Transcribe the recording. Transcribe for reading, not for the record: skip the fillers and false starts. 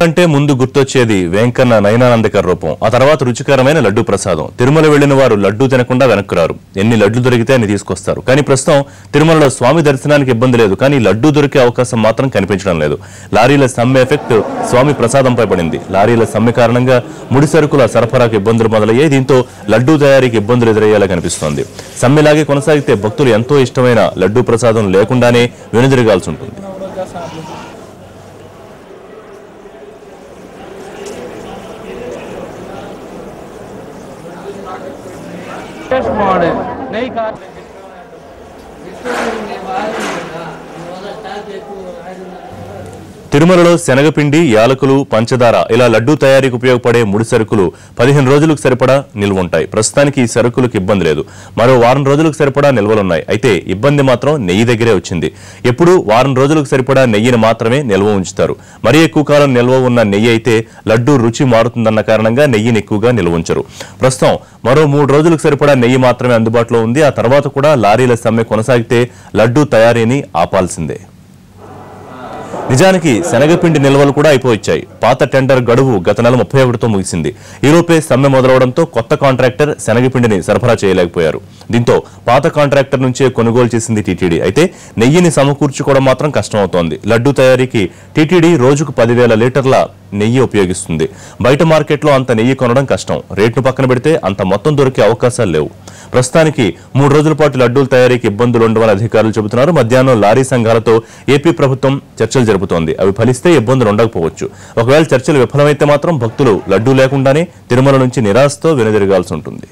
అంటే ముందు గుర్తొచ్చేది వెంకన్న నయనానందకర రూపం. ఆ తర్వాత రుచికరమైన లడ్డు ప్రసాదం. తిరుమల వెళ్లిన వారు లడ్డు తినకుండా వెనక్కి రారు. ఎన్ని లడ్లు దొరికితే అన్ని తీసుకొస్తారు. కానీ ప్రస్తుతం తిరుమలలో స్వామి దర్శనానికి ఇబ్బంది లేదు, కానీ లడ్డు దొరికే అవకాశం మాత్రం కనిపించడం లేదు. లారీల సమ్మె ఎఫెక్ట్ స్వామి ప్రసాదంపై పడింది. లారీల సమ్మె కారణంగా ముడి సరుకుల సరఫరాకు ఇబ్బందులు మొదలయ్యాయి. దీంతో లడ్డు తయారీకి ఇబ్బందులు ఎదురయ్యేలా కనిపిస్తోంది. సమ్మెలాగే కొనసాగితే భక్తులు ఎంతో ఇష్టమైన లడ్డు ప్రసాదం లేకుండానే వెనుదిరగాల్సి ఉంటుంది. తిరుమలలో శనగపిండి, యాలకులు, పంచదార ఇలా లడ్డూ తయారీకి ఉపయోగపడే ముడి సరుకులు 15 రోజులకు సరిపడా నిల్వ ఉంటాయి. ప్రస్తుతానికి ఈ సరుకులకు ఇబ్బంది లేదు. మరో వారం రోజులకు సరిపడా నిల్వలున్నాయి. అయితే ఇబ్బంది మాత్రం నెయ్యి దగ్గరే వచ్చింది. ఎప్పుడూ వారం రోజులకు సరిపడా నెయ్యిని మాత్రమే నిల్వ ఉంచుతారు. మరీ ఎక్కువ కాలం నిల్వ ఉన్న నెయ్యి అయితే లడ్డూ రుచి మారుతుందన్న కారణంగా నెయ్యిని ఎక్కువగా నిల్వ ఉంచరు. ప్రస్తుతం మరో 3 రోజులకు సరిపడా నెయ్యి మాత్రమే అందుబాటులో ఉంది. ఆ తర్వాత కూడా లారీల సమ్మె కొనసాగితే లడ్డూ తయారీని ఆపాల్సిందే. నిజానికి శనగపిండి నిల్వలు కూడా అయిపోవచ్చాయి. పాత టెండర్ గడువు గత నెల 31తో ముగిసింది. ఈలోపే సమ్మె మొదలవడంతో కొత్త కాంట్రాక్టర్ శనగపిండిని సరఫరా చేయలేకపోయారు. దీంతో పాత కాంట్రాక్టర్ నుంచే కొనుగోలు చేసింది టీటీడీ. అయితే నెయ్యిని సమకూర్చుకోవడం మాత్రం కష్టమవుతోంది. లడ్డూ తయారీకి టీటీడీ రోజుకు 10,000 లీటర్ల నెయ్యి ఉపయోగిస్తుంది. బయట మార్కెట్లో అంత నెయ్యి కొనడం కష్టం. రేటును పక్కన పెడితే అంత మొత్తం దొరికే అవకాశాలు లేవు. ప్రస్తుతానికి 3 రోజుల పాటు లడ్డూల తయారీకి ఇబ్బందులు ఉండవని అధికారులు చెబుతున్నారు. మధ్యాహ్నం లారీ సంఘాలతో ఏపీ ప్రభుత్వం చర్చలు జరుపుతోంది. అవి ఫలిస్తే ఇబ్బందులు ఉండకపోవచ్చు. ఒకవేళ చర్చలు విఫలమైతే మాత్రం భక్తులు లడ్డూ లేకుండానే తిరుమల నుంచి నిరాశతో వెనుదిరగాల్సి ఉంటుంది.